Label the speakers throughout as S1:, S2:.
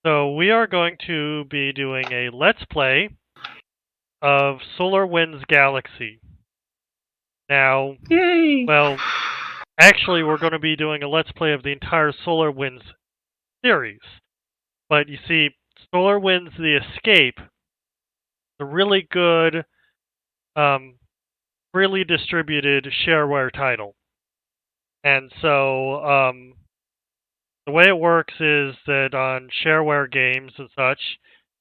S1: So we are going to be doing a Let's Play of Solar Winds Galaxy. Now,
S2: Yay!
S1: well, actually we're going to be doing a Let's Play of the entire Solar Winds series. But you see, Solar Winds The Escape is a really good, freely distributed shareware title. And so, the way it works is that on shareware games and such,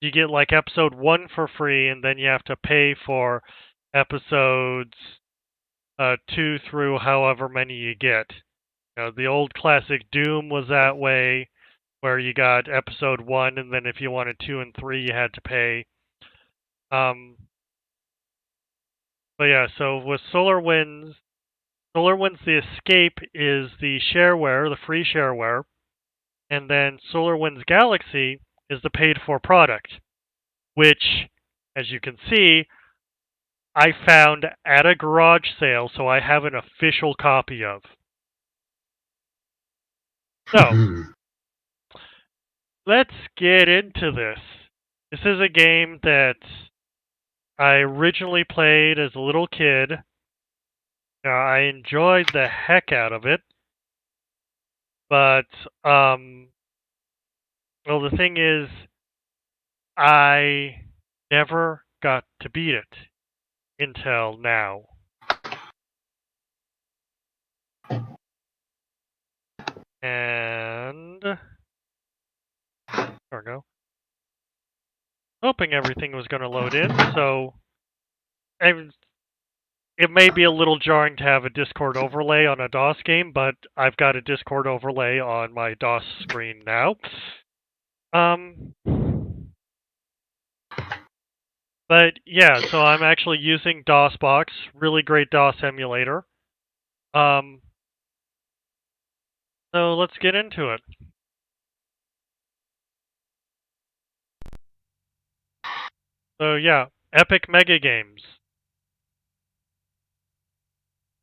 S1: you get like episode 1 for free, and then you have to pay for episodes 2 through however many you get. You know, the old classic Doom was that way, where you got episode 1, and then if you wanted 2 and 3, you had to pay. But yeah, so with Solar Winds The Escape is the shareware, the free shareware. And then Solar Winds Galaxy is the paid-for product, which, as you can see, I found at a garage sale, so I have an official copy of. So, let's get into this. This is a game that I originally played as a little kid. I enjoyed the heck out of it. But, well, the thing is, I never got to beat it until now. And there we go. Hoping everything was going to load in, so it may be a little jarring to have a Discord overlay on a DOS game, but I've got a Discord overlay on my DOS screen now. But yeah, so I'm actually using DOSBox, really great DOS emulator. So let's get into it. So yeah, Epic Mega Games.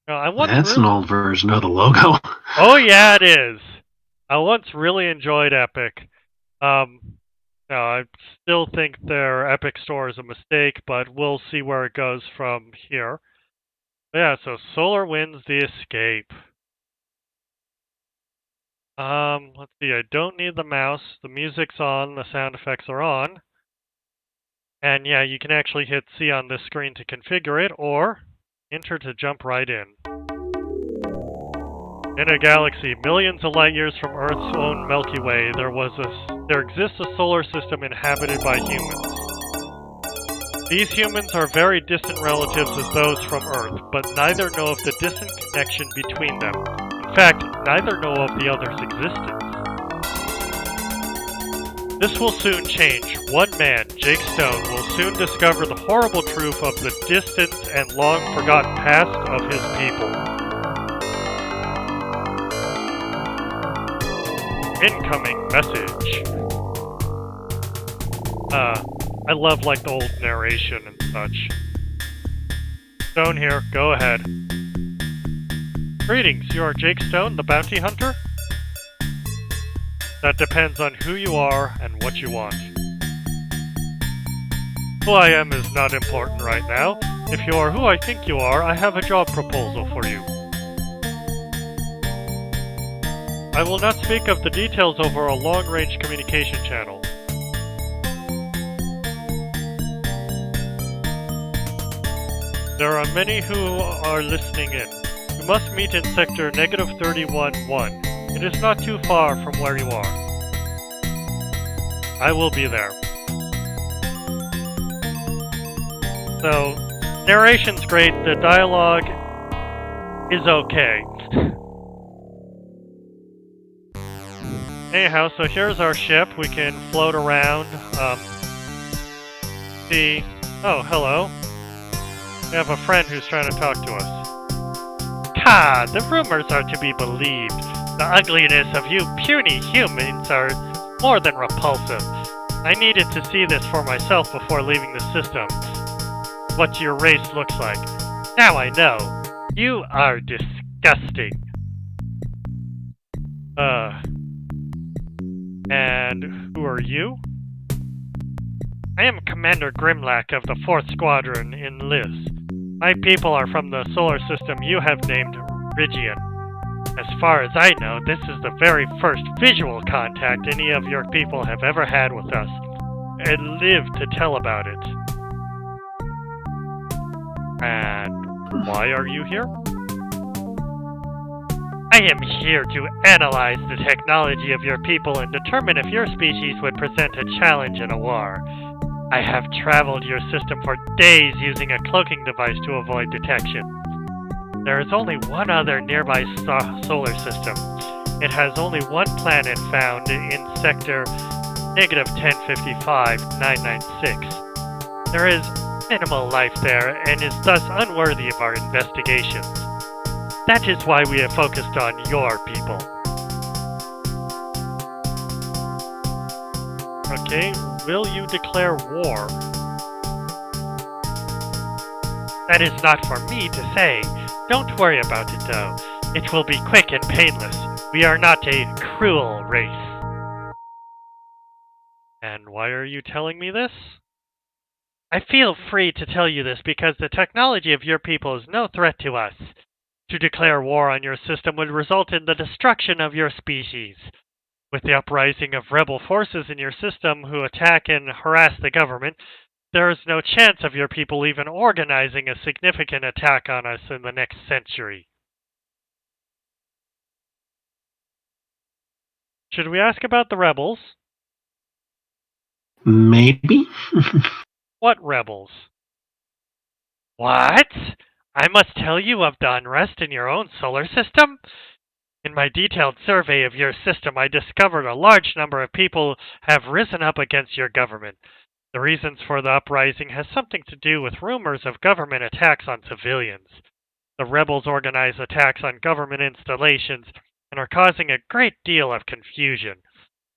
S2: That's an old version of the logo.
S1: Oh yeah, it is. I once really enjoyed Epic. I still think their Epic Store is a mistake, but we'll see where it goes from here. But yeah, so Solar Winds The Escape. Let's see, I don't need the mouse. The music's on, the sound effects are on. And yeah, you can actually hit C on this screen to configure it, or enter to jump right in. In a galaxy millions of light years from Earth's own Milky Way, there exists a solar system inhabited by humans. These humans are very distant relatives as those from Earth, but neither know of the distant connection between them. In fact, neither know of the other's existence. This will soon change. One man, Jake Stone, will soon discover the horrible truth of the distant and long-forgotten past of his people. Incoming message. I love like the old narration and such. Stone here, go ahead. Greetings, you are Jake Stone, the bounty hunter? That depends on who you are and what you want. Who I am is not important right now. If you are who I think you are, I have a job proposal for you. I will not speak of the details over a long-range communication channel. There are many who are listening in. You must meet in sector -31-1. It is not too far from where you are. I will be there. So, narration's great, the dialogue is okay. Anyhow, so here's our ship. We can float around. See. Oh, hello. We have a friend who's trying to talk to us. Ha! The rumors are to be believed. The ugliness of you puny humans are more than repulsive. I needed to see this for myself before leaving the system. What your race looks like. Now I know. You are disgusting. And who are you? I am Commander Grimlack of the 4th Squadron in Liz. My people are from the solar system you have named Rigian. As far as I know, this is the very first visual contact any of your people have ever had with us, and live to tell about it. And why are you here? I am here to analyze the technology of your people and determine if your species would present a challenge in a war. I have traveled your system for days using a cloaking device to avoid detection. There is only one other nearby solar system. It has only one planet found in sector negative 1055-996. There is minimal life there and is thus unworthy of our investigations. That is why we have focused on your people. Okay, will you declare war? That is not for me to say. Don't worry about it, though. It will be quick and painless. We are not a cruel race. And why are you telling me this? I feel free to tell you this because the technology of your people is no threat to us. To declare war on your system would result in the destruction of your species. With the uprising of rebel forces in your system who attack and harass the government, there is no chance of your people even organizing a significant attack on us in the next century. Should we ask about the rebels?
S2: Maybe?
S1: What rebels? What? I must tell you of the unrest in your own solar system? In my detailed survey of your system, I discovered a large number of people have risen up against your government. The reasons for the uprising has something to do with rumors of government attacks on civilians. The rebels organize attacks on government installations and are causing a great deal of confusion.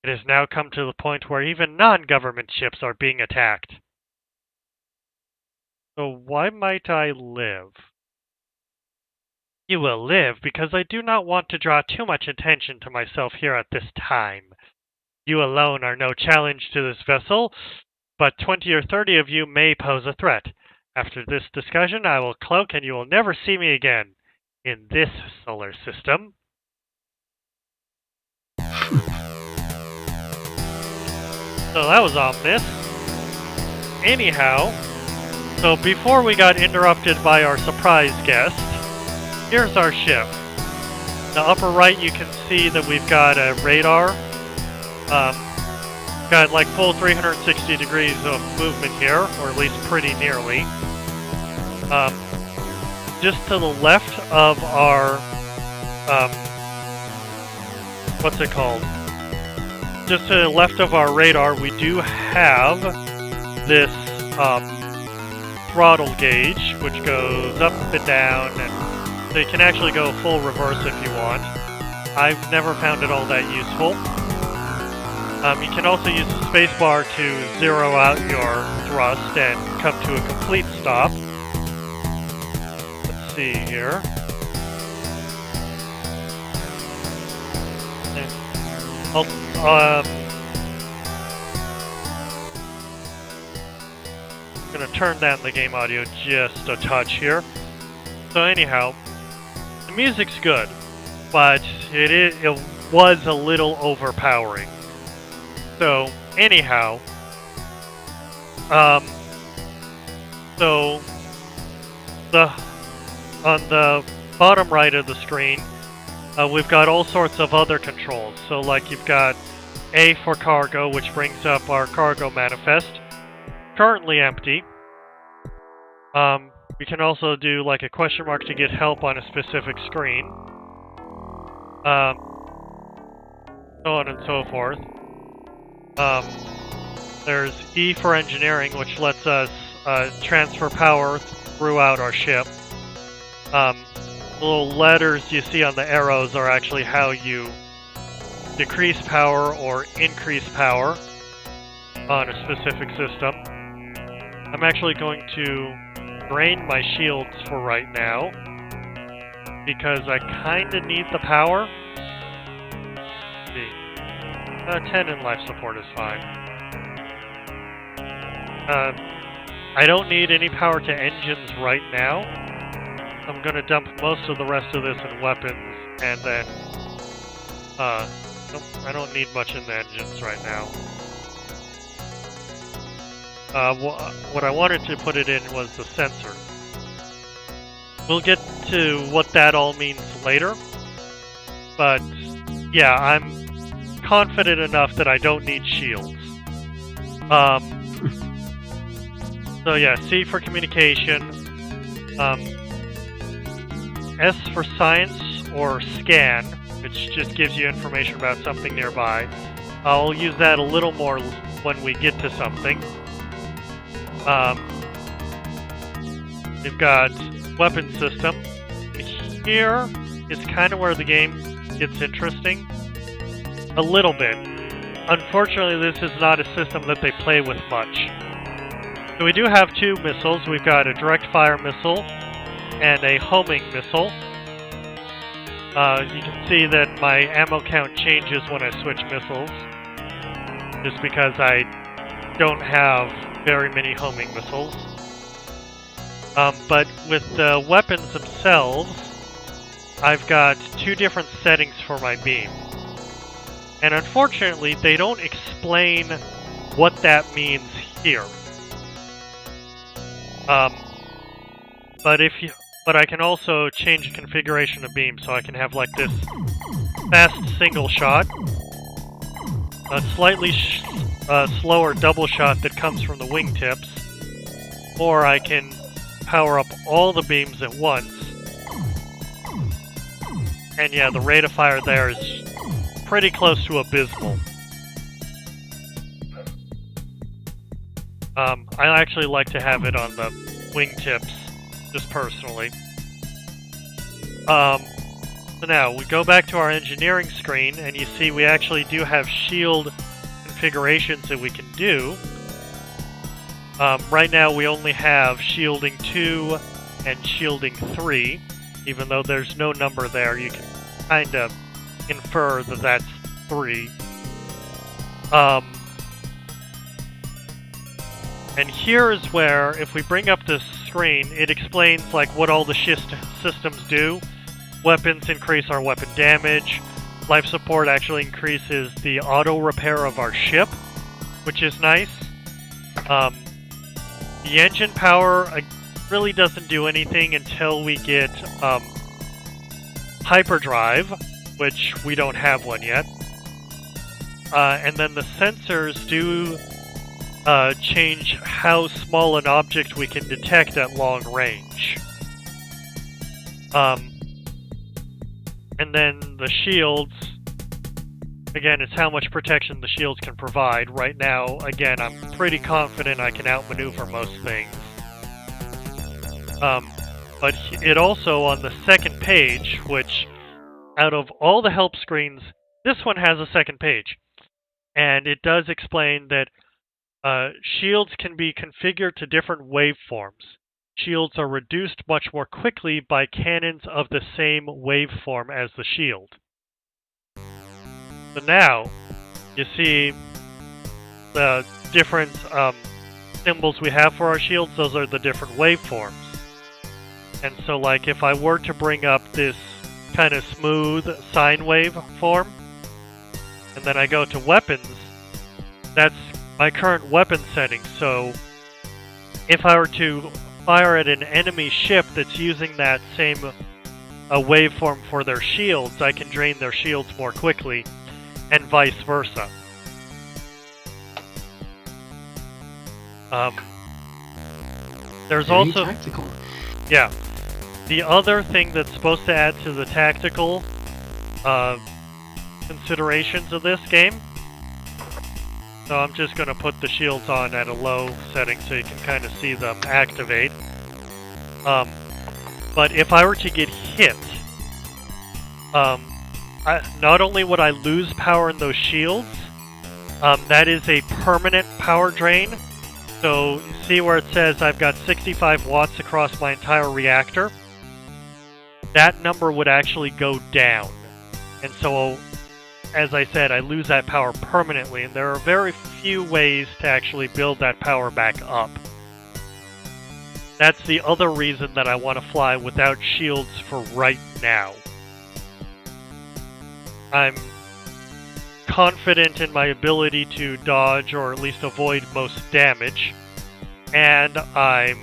S1: It has now come to the point where even non-government ships are being attacked. So why might I live? You will live because I do not want to draw too much attention to myself here at this time. You alone are no challenge to this vessel, but 20 or 30 of you may pose a threat. After this discussion, I will cloak and you will never see me again in this solar system. So that was ominous. Anyhow, so before we got interrupted by our surprise guest, here's our ship. In the upper right, you can see that we've got a radar. Got like full 360 degrees of movement here, or at least pretty nearly. Just to the left of our, what's it called? Just to the left of our radar, we do have this throttle gauge, which goes up and down, and so you can actually go full reverse if you want. I've never found it all that useful. You can also use the spacebar to zero out your thrust and come to a complete stop. Let's see here. I'm gonna turn down the game audio just a touch here. So anyhow, the music's good, but it was a little overpowering. So anyhow, so on the bottom right of the screen, we've got all sorts of other controls. So like you've got A for cargo, which brings up our cargo manifest, currently empty. We can also do like a question mark to get help on a specific screen. So on and so forth. There's E for engineering, which lets us transfer power throughout our ship. The little letters you see on the arrows are actually how you decrease power or increase power on a specific system. I'm actually going to drain my shields for right now because I kinda need the power. Let's see. 10 in life support is fine. I don't need any power to engines right now. I'm gonna dump most of the rest of this in weapons, and then, nope, I don't need much in the engines right now. What I wanted to put it in was the sensor. We'll get to what that all means later, but yeah, I'm confident enough that I don't need shields. So yeah, C for communication, S for science or scan, which just gives you information about something nearby. I'll use that a little more when we get to something. We've got weapon system. Here is kind of where the game gets interesting. A little bit. Unfortunately, this is not a system that they play with much. So we do have two missiles. We've got a direct fire missile and a homing missile. You can see that my ammo count changes when I switch missiles, just because I don't have very many homing missiles. But with the weapons themselves, I've got two different settings for my beam. And unfortunately, they don't explain what that means here. But I can also change the configuration of beam, so I can have like this fast single shot, a slightly slower double shot that comes from the wingtips, or I can power up all the beams at once. And yeah, the rate of fire there is pretty close to abysmal. I actually like to have it on the wingtips, just personally. So now, we go back to our engineering screen, and you see we actually do have shield configurations that we can do. Right now we only have shielding 2 and shielding 3, even though there's no number there, you can kind of infer that that's 3. And here is where, if we bring up the screen, it explains like what all the systems do. Weapons increase our weapon damage. Life support actually increases the auto repair of our ship, which is nice. The engine power really doesn't do anything until we get hyperdrive, which we don't have one yet. And then the sensors do change how small an object we can detect at long range. And then the shields, again, it's how much protection the shields can provide. Right now, again, I'm pretty confident I can outmaneuver most things. But it also, on the second page, which, out of all the help screens, this one has a second page. And it does explain that shields can be configured to different waveforms. Shields are reduced much more quickly by cannons of the same waveform as the shield. So now, you see the different symbols we have for our shields, those are the different waveforms. And so like if I were to bring up this kind of smooth sine wave form, and then I go to weapons, that's my current weapon setting. So if I were to fire at an enemy ship that's using that same waveform for their shields, I can drain their shields more quickly, and vice versa. There's
S2: Very
S1: also
S2: tactical.
S1: Yeah. The other thing that's supposed to add to the tactical considerations of this game. So I'm just going to put the shields on at a low setting so you can kind of see them activate. But if I were to get hit, not only would I lose power in those shields, that is a permanent power drain. So you see where it says I've got 65 watts across my entire reactor? That number would actually go down. And so as I said, I lose that power permanently, and there are very few ways to actually build that power back up. That's the other reason that I want to fly without shields for right now. I'm confident in my ability to dodge or at least avoid most damage, and I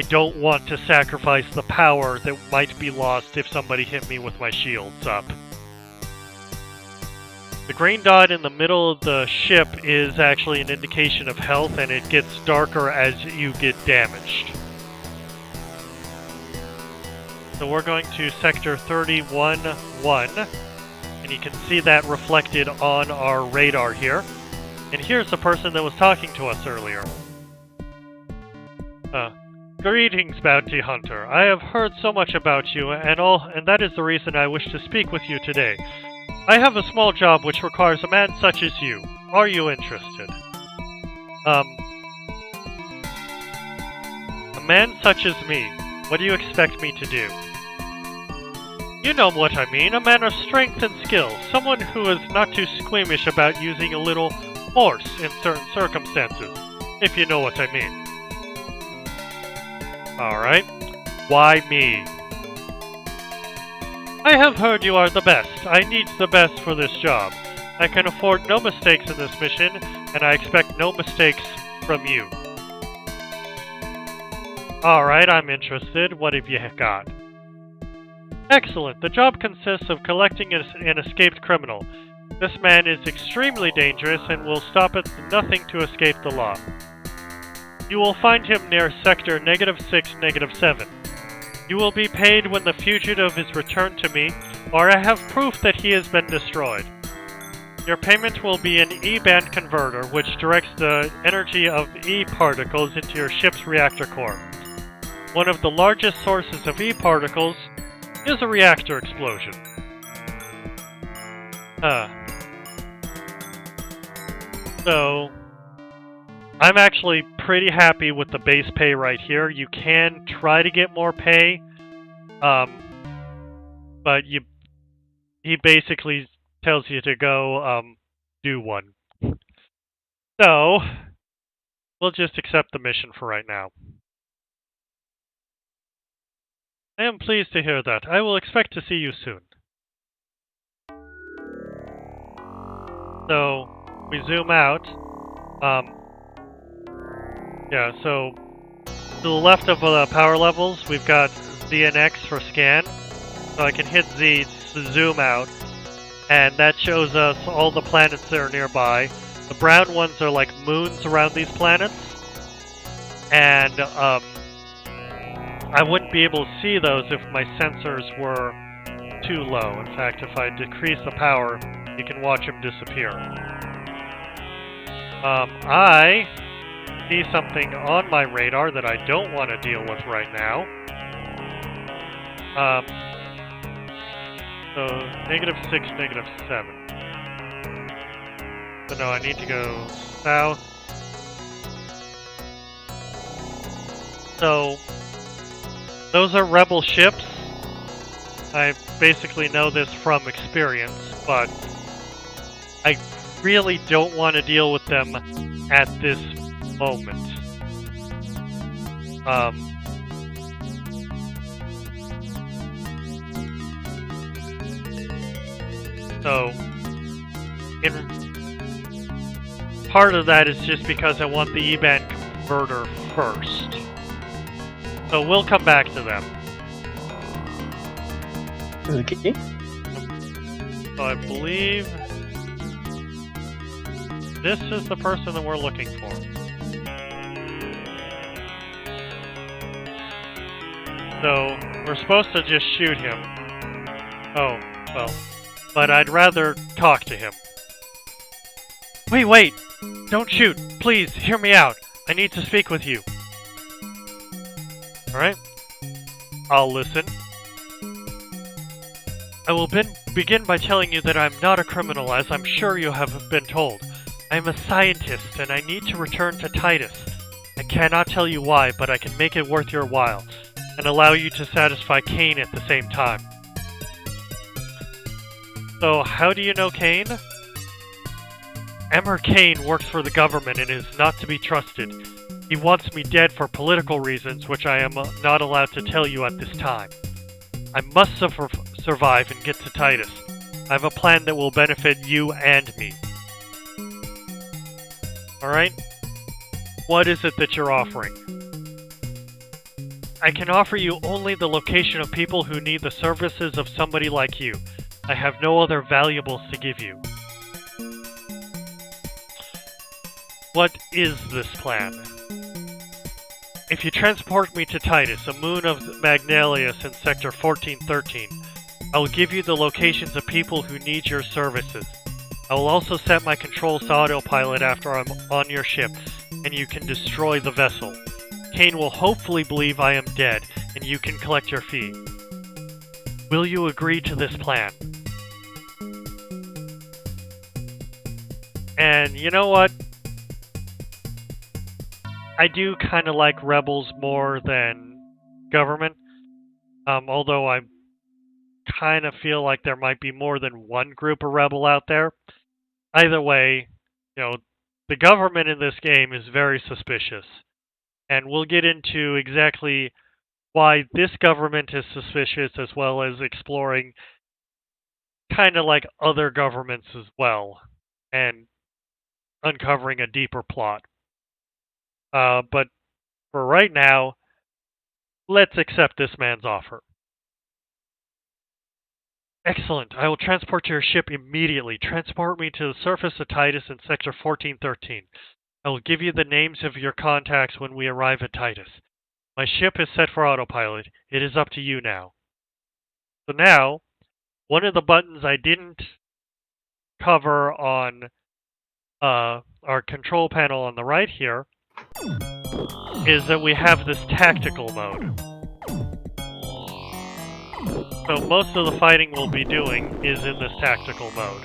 S1: don't want to sacrifice the power that might be lost if somebody hit me with my shields up. The green dot in the middle of the ship is actually an indication of health, and it gets darker as you get damaged. So we're going to Sector 31-1, and you can see that reflected on our radar here. And here's the person that was talking to us earlier. Greetings, Bounty Hunter. I have heard so much about you, and that is the reason I wish to speak with you today. I have a small job which requires a man such as you. Are you interested? A man such as me. What do you expect me to do? You know what I mean, a man of strength and skill. Someone who is not too squeamish about using a little force in certain circumstances, if you know what I mean. Alright. Why me? I have heard you are the best. I need the best for this job. I can afford no mistakes in this mission, and I expect no mistakes from you. Alright, I'm interested. What have you got? Excellent. The job consists of collecting an escaped criminal. This man is extremely dangerous and will stop at nothing to escape the law. You will find him near Sector -6, -7. You will be paid when the fugitive is returned to me, or I have proof that he has been destroyed. Your payment will be an E-band converter, which directs the energy of E-particles into your ship's reactor core. One of the largest sources of E-particles is a reactor explosion. So, I'm actually pretty happy with the base pay right here. You can try to get more pay, but he basically tells you to go do one. So, we'll just accept the mission for right now. I am pleased to hear that. I will expect to see you soon. So, we zoom out. Yeah, so to the left of the power levels, we've got Z and X for scan. So I can hit Z to zoom out, and that shows us all the planets that are nearby. The brown ones are like moons around these planets, and I wouldn't be able to see those if my sensors were too low. In fact, if I decrease the power, you can watch them disappear. I see something on my radar that I don't want to deal with right now. So, -6, -7. So no, I need to go south. So, those are rebel ships. I basically know this from experience, but I really don't want to deal with them at this moment. So, part of that is just because I want the E-band converter first. So we'll come back to them.
S3: Okay.
S1: So I believe this is the person that we're looking for. So, we're supposed to just shoot him. Oh, well. But I'd rather talk to him. Wait! Don't shoot! Please, hear me out! I need to speak with you. Alright? I'll listen. I will begin by telling you that I'm not a criminal, as I'm sure you have been told. I'm a scientist, and I need to return to Titus. I cannot tell you why, but I can make it worth your while, and allow you to satisfy Cain at the same time. So, how do you know Kane? Emmer Kane works for the government and is not to be trusted. He wants me dead for political reasons, which I am not allowed to tell you at this time. I must survive and get to Titus. I have a plan that will benefit you and me. Alright? What is it that you're offering? I can offer you only the location of people who need the services of somebody like you. I have no other valuables to give you. What is this plan? If you transport me to Titus, a moon of Magnalius in Sector 1413, I will give you the locations of people who need your services. I will also set my controls to autopilot after I'm on your ship, and you can destroy the vessel. Kane will hopefully believe I am dead, and you can collect your fee. Will you agree to this plan? And you know what? I do kind of like rebels more than government. Although I kind of feel like there might be more than one group of rebel out there. Either way, you know, the government in this game is very suspicious. And we'll get into exactly why this government is suspicious, as well as exploring kind of like other governments as well, and uncovering a deeper plot. But for right now, let's accept this man's offer. Excellent. I will transport your ship immediately. Transport me to the surface of Titus in Sector 1413. I will give you the names of your contacts when we arrive at Titus. My ship is set for autopilot. It is up to you now. So now, one of the buttons I didn't cover on our control panel on the right here is that we have this tactical mode. So most of the fighting we'll be doing is in this tactical mode.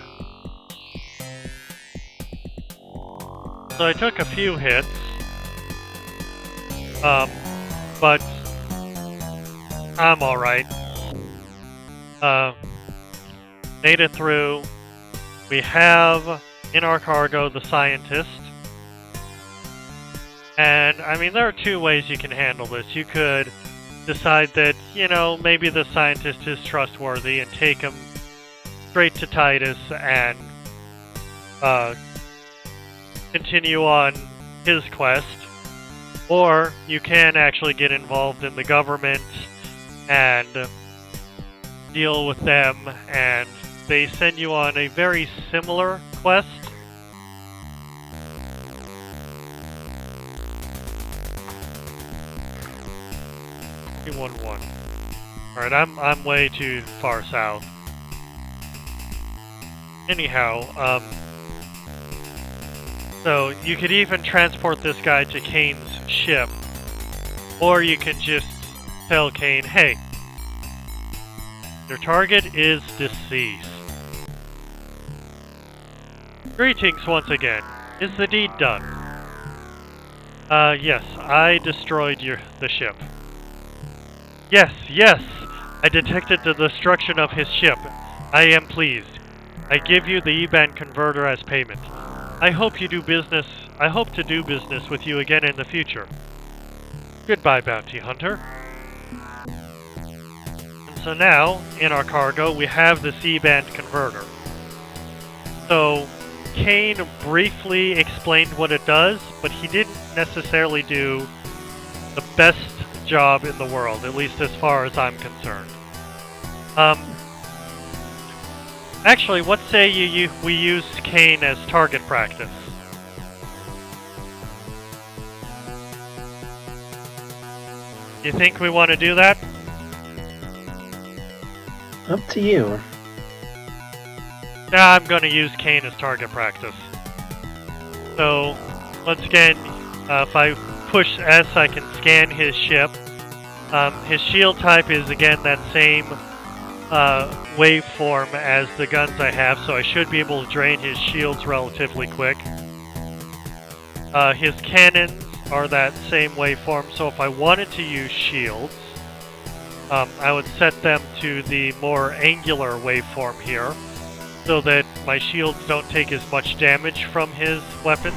S1: So I took a few hits, but I'm alright. Made it through. We have in our cargo the scientist. And, I mean, there are two ways you can handle this. You could decide that, you know, maybe the scientist is trustworthy and take him straight to Titus and continue on his quest. Or you can actually get involved in the government and deal with them, and they send you on a very similar quest. Alright, I'm way too far south. Anyhow, so you could even transport this guy to Kane's ship, or you can just tell Kane, hey, your target is deceased. Greetings once again. Is the deed done? Yes, I destroyed the ship. Yes, I detected the destruction of his ship. I am pleased. I give you the E-band converter as payment. I hope to do business with you again in the future. Goodbye, bounty hunter. And so now, in our cargo, we have the E-band converter. So, Kane briefly explained what it does, but he didn't necessarily do the best job in the world, at least as far as I'm concerned. Actually, what say we use Kane as target practice? You think we want to do that?
S2: Up to you.
S1: Yeah, I'm going to use Kane as target practice. So, once again, if I push S, I can scan his ship. His shield type is, again, that same waveform as the guns I have, so I should be able to drain his shields relatively quick. His cannons are that same waveform, so if I wanted to use shields, I would set them to the more angular waveform here. so that my shields don't take as much damage from his weapons.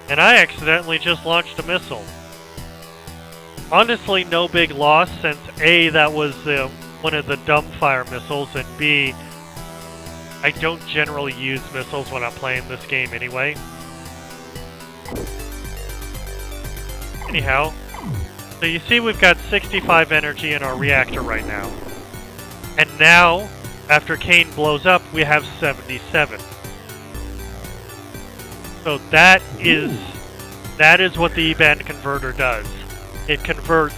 S1: And I accidentally just launched a missile. Honestly, no big loss, since A, that was one of the dumbfire missiles, and B, I don't generally use missiles when I'm playing this game anyway. Anyhow, so you see we've got 65 energy in our reactor right now. And now, after Kane blows up, we have 77. So that is what the E-band converter does. It converts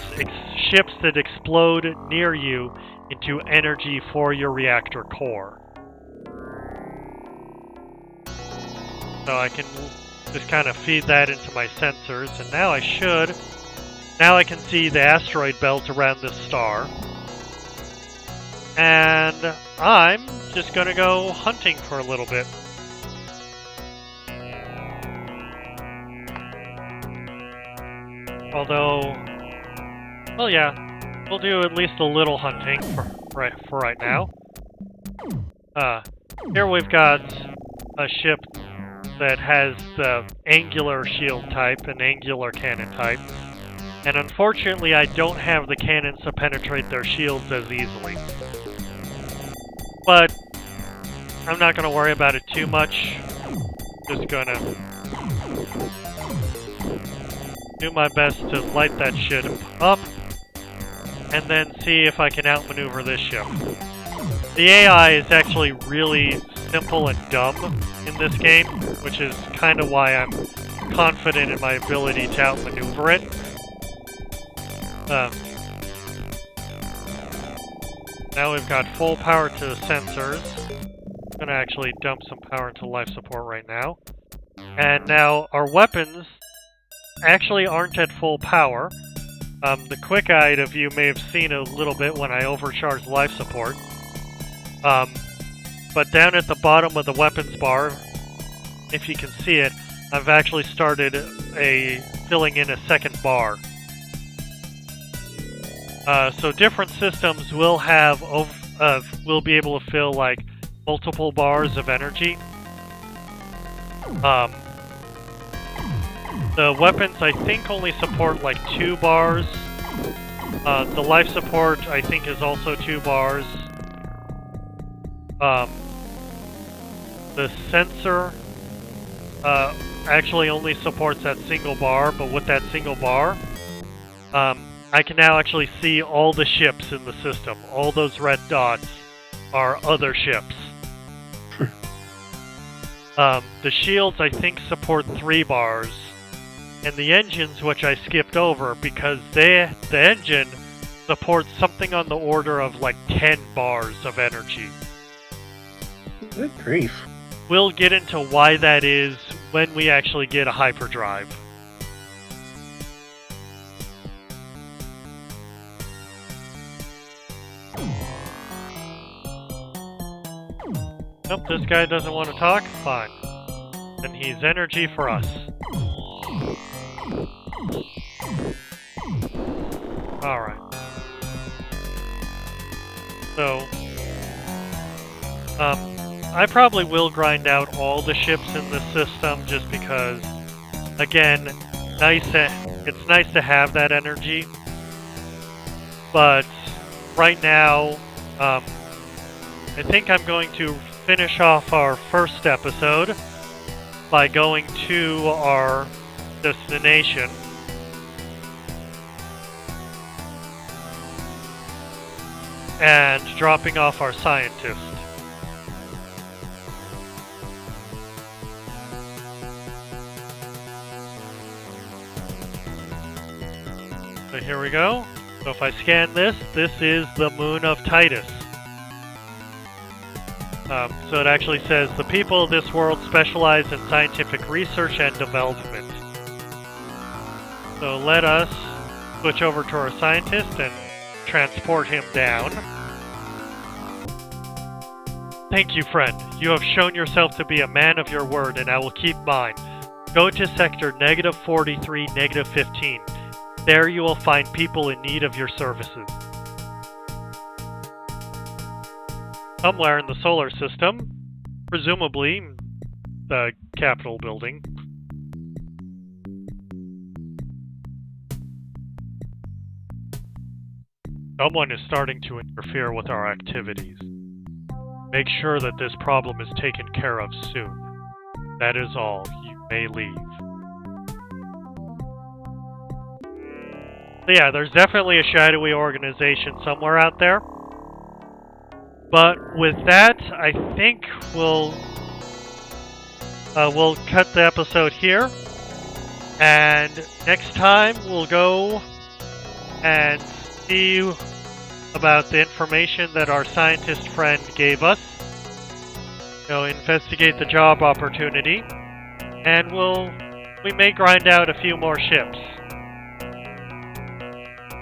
S1: ships that explode near you into energy for your reactor core. So I can just kind of feed that into my sensors, and now I can see the asteroid belt around this star. And I'm just gonna go hunting for a little bit. Although, well, yeah, we'll do at least a little hunting for right now. Here we've got a ship that has the angular shield type and angular cannon type. And unfortunately, I don't have the cannons to penetrate their shields as easily. But I'm not going to worry about it too much. Just going to do my best to light that shit up, and then see if I can outmaneuver this ship. The AI is actually really simple and dumb in this game, which is kind of why I'm confident in my ability to outmaneuver it. Now we've got full power to the sensors. I'm going to actually dump some power into life support right now. And now our weapons actually aren't at full power. The quick-eyed of you may have seen a little bit when I overcharged life support. But down at the bottom of the weapons bar, if you can see it, I've actually started filling in a second bar. So different systems will will be able to fill like multiple bars of energy. The weapons, I think, only support like 2 bars. The life support, I think, is also 2 bars. The sensor actually only supports that single bar, but with that single bar, I can now actually see all the ships in the system. All those red dots are other ships. The shields, I think, support 3 bars. And the engines, which I skipped over, because the engine supports something on the order of like 10 bars of energy.
S2: Good grief.
S1: We'll get into why that is when we actually get a hyperdrive. Nope, this guy doesn't want to talk? Fine. Then he's energy for us. Alright. So, I probably will grind out all the ships in the system just because, again, it's nice to have that energy. But right now, I think I'm going to finish off our first episode by going to our destination. And dropping off our scientist. So here we go. So if I scan this is the moon of Titus. So it actually says, the people of this world specialize in scientific research and development. So let us switch over to our scientist and transport him down. Thank you, friend. You have shown yourself to be a man of your word, and I will keep mine. Go to sector -43, -15. There you will find people in need of your services. somewhere in the solar system, presumably the Capitol building. Someone is starting to interfere with our activities. Make sure that this problem is taken care of soon. That is all. You may leave. So yeah, there's definitely a shadowy organization somewhere out there. But with that, I think we'll cut the episode here. And next time we'll go and see about the information that our scientist friend gave us. Investigate the job opportunity, and we may grind out a few more ships.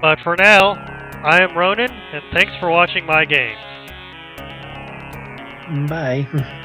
S1: But for now, I am Ronan, and thanks for watching my games.
S2: Bye.